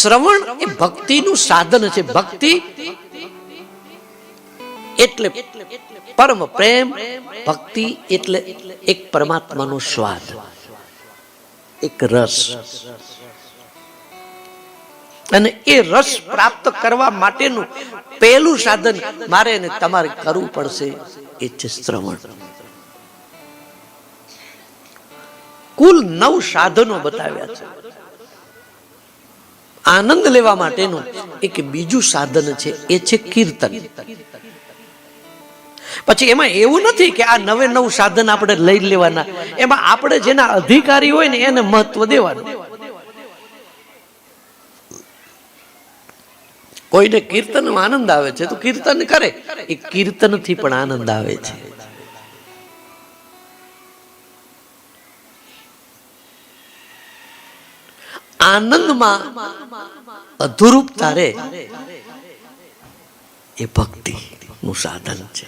શ્રવણ એ ભક્તિનું સાધન છે. ભક્તિ એટલે પરમ પ્રેમ, ભક્તિ એટલે એક પરમાત્માનો સ્વાદ, એક રસ. અને એ રસ પ્રાપ્ત કરવા માટેનું પહેલું સાધન મારે ને તમારે કરવું પડશે, એ છે શ્રવણ. કુલ 9 સાધનો બતાવ્યા છે. આનંદ લેવા માટેનું એક બીજું સાધન છે, એ છે કીર્તન. પછી એમાં એવું નથી કે આ 9 સાધન આપણે લઈ લેવાના, એમાં આપણે જેના અધિકારી હોય ને એને મહત્વ દેવાનું. કોઈને કીર્તનમાં આનંદ આવે છે તો કીર્તન કરે, એ કીર્તનથી પણ આનંદ આવે છે. આનંદમાં અધુરૂપતા રે એ ભક્તિ નું સાધન છે.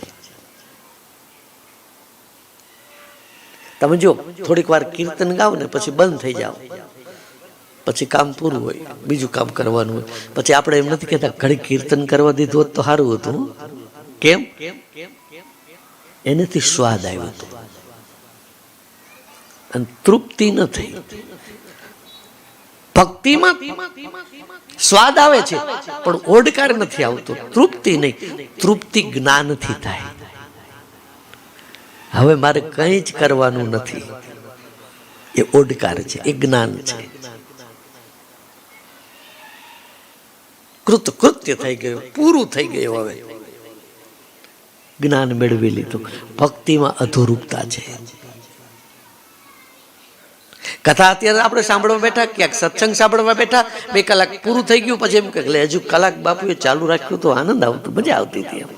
તમે જો થોડીક વાર કીર્તન ગાઓ ને પછી બંધ થઈ જાઓ, પછી કામ પૂરું હોય, બીજું કામ કરવાનું હોય. પછી આપણે એમ નથી કહેતા ઘડી કીર્તન કરવા દીધું હોત તો સારું હતું. કેમ? એનાથી સ્વાદ આવ્યો હતો અને તૃપ્તિ ન થઈ. ભક્તિમાં સ્વાદ આવે છે પણ ઓડકાર નથી આવતો, તૃપ્તિ નહીં. તૃપ્તિ જ્ઞાનથી થાય. હવે મારે કંઈ જ કરવાનું નથી, એ ઓડકાર છે, એ જ્ઞાન છે. કૃત્ય થઈ ગયું, પૂરું થઈ ગયું. હવે જ્ઞાન મેળવી લીધું. ભક્તિમાં અધુરૂપતા છે. કથા અત્યારે આપણે સાંભળવા બેઠા, ક્યાંક સત્સંગ સાંભળવા બેઠા, 2 કલાક પૂરું થઈ ગયું, પછી એમ કે હજુ કલાક બાપુએ ચાલુ રાખ્યું તો આનંદ આવતો, મજા આવતી હતી. એમ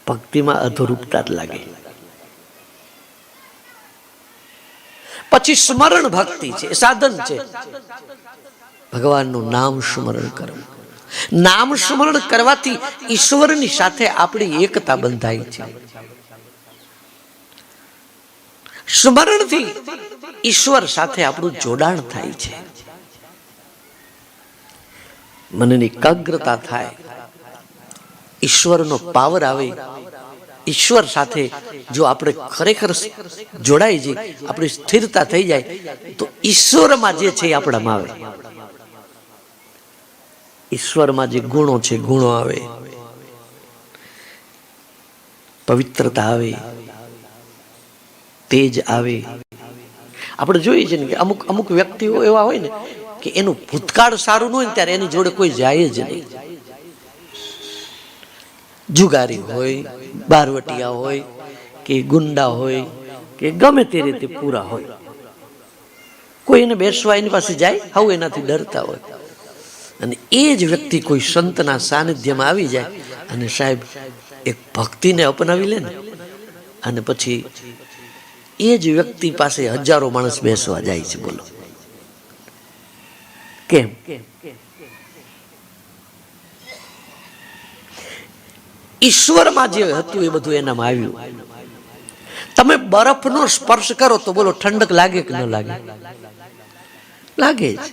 ભક્તિમાં અધુરૂપતા જ લાગે. પછી સ્મરણ ભક્તિ છે, સાધન છે. ભગવાનનું નામ સ્મરણ કરવું. નામ સ્મરણ કરવાથી ઈશ્વરની સાથે આપણી એકતા બંધાય છે. સ્મરણથી ઈશ્વર સાથે આપણું જોડાણ થાય છે. મનની એકાગ્રતા થાય, ઈશ્વરનો પાવર આવે. ઈશ્વર સાથે જો આપણે ખરેખર જોડાઈ જઈએ, આપણી સ્થિરતા થઈ જાય, તો ઈશ્વરમાં જે છે એ આપણામાં આવે. ઈશ્વરમાં જે ગુણો છે, ગુણો આવે, પવિત્રતા આવે, તેજ આવે. આપણે જોઈએ છે ને કે અમુક વ્યક્તિઓ એવા હોય ને કે એનું ભૂતકાળ સારું ન હોય ને ત્યારે એની જોડે કોઈ જાય જ નહીં. જુગારી હોય, બારવટિયા હોય, કે ગુંડા હોય, કે ગમે તે રીતે પૂરા હોય, કોઈ એને બેસવા એની પાસે જાય, હવે એનાથી ડરતા હોય. અને એ જ વ્યક્તિ કોઈ સંતના સાનિધ્યમાં આવી જાય અને સાહેબ એક ભક્તિને અપનાવી લે ને, અને પછી એ જ વ્યક્તિ પાસે હજારો માણસ બેસવા જાય છે. બોલો કેમ? ઈશ્વરમાં જે હતું એ બધું એનામાં આવ્યું. તમે બરફનો સ્પર્શ કરો તો બોલો ઠંડક લાગે કે ન લાગે? લાગે જ.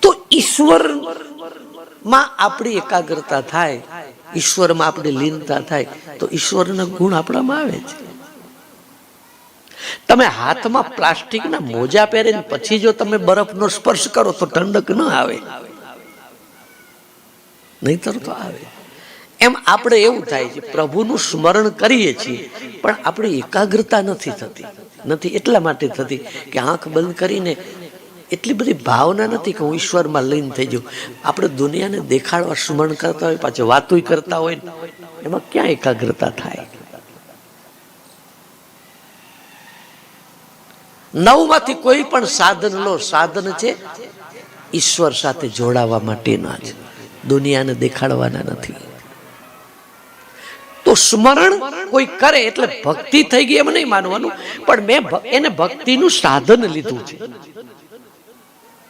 તો ઈશ્વરમાં આપણી એકાગ્રતા થાય, ઈશ્વરમાં આપણી લીનતા થાય, તો ઈશ્વરના ગુણ આપણામાં આવે છે. તમે હાથમાં પ્લાસ્ટિકના મોજા પહેરીને પછી જો તમે બરફનો સ્પર્શ કરો તો ઠંડક ન આવે, નહીતર તો આવે. એમ આપણે એવું થાય છે, પ્રભુનું સ્મરણ કરીએ છીએ પણ આપણી એકાગ્રતા નથી થતી. નથી એટલા માટે થતી કે આંખ બંધ કરીને એટલી બધી ભાવના નથી કે હું ઈશ્વરમાં લીન થઈ જાઉં. આપણે દુનિયાને દેખાડવા સ્મરણ કરતા હોય, પાછળ વાતોય કરતા હોય, એમાં ક્યાં એકાગ્રતા થાય? 9 માંથી કોઈ પણ સાધન લો, સાધન છે ઈશ્વર સાથે જોડાવા માટેના છે, દુનિયાને દેખાડવાના નથી. તો સ્મરણ કોઈ કરે એટલે ભક્તિ થઈ ગઈ એમ નહીં માનવાનું, પણ મેં એને ભક્તિનું સાધન લીધું છે.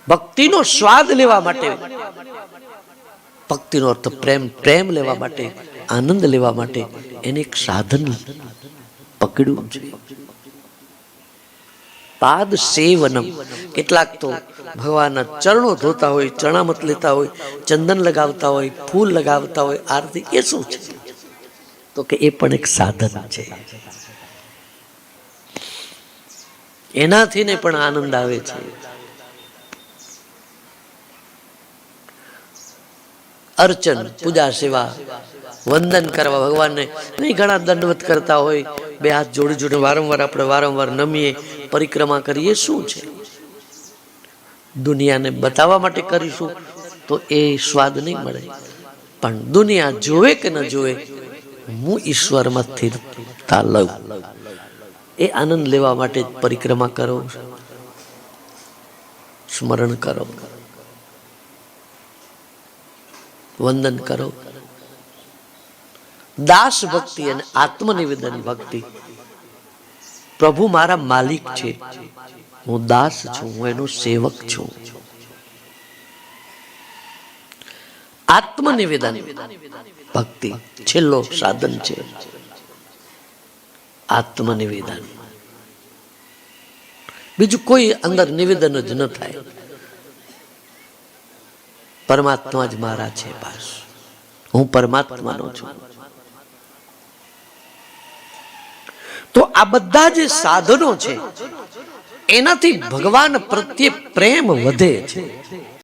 ભક્તિનો સ્વાદ લેવા માટે, ભક્તિનો અર્થ પ્રેમ, પ્રેમ લેવા માટે, આનંદ લેવા માટે એને એક સાધન પકડ્યું છે. પાદ સેવનમ. કેટલાક તો ભગવાનના ચરણો ધોતા હોય, ચરણામત લેતા હોય, ચંદન લગાવતા હોય, ફૂલ લગાવતા હોય, આરતી. એ શું છે? તો કે એ પણ એક સાધન છે. એનાથી ને પણ આનંદ આવે છે. અર્ચન, પૂજા, સેવા, વંદન કરવા ભગવાનને. નહીં ઘણા દંડવત કરતા હોય, બે હાથ જોડી જોડી વારંવાર આપણે વારંવાર નમીએ, પરિક્રમા કરીએ. શું છે? દુનિયાને બતાવવા માટે કરીશું તો એ સ્વાદ નહીં મળે. પણ દુનિયા જોવે કે ન જોવે, હું ઈશ્વરમાં સ્થિરતા લઉં, એ આનંદ લેવા માટે પરિક્રમા કરો, સ્મરણ કરો, વંદન કરો. દાસ ભક્તિ અને આત્મનિવેદન ભક્તિ. પ્રભુ મારા માલિક છે, હું દાસ છું, હું એનો સેવક છું. આત્મનિવેદન ભક્તિ છેલ્લો સાધન છે. આત્મનિવેદન. બીજું કોઈ અંદર નિવેદન જ ન થાય. પરમાત્મા જ મારા છે, બસ હું પરમાત્માનો છું. તો આ બધા જે સાધનો છે એનાથી ભગવાન પ્રત્યે પ્રેમ વધે છે.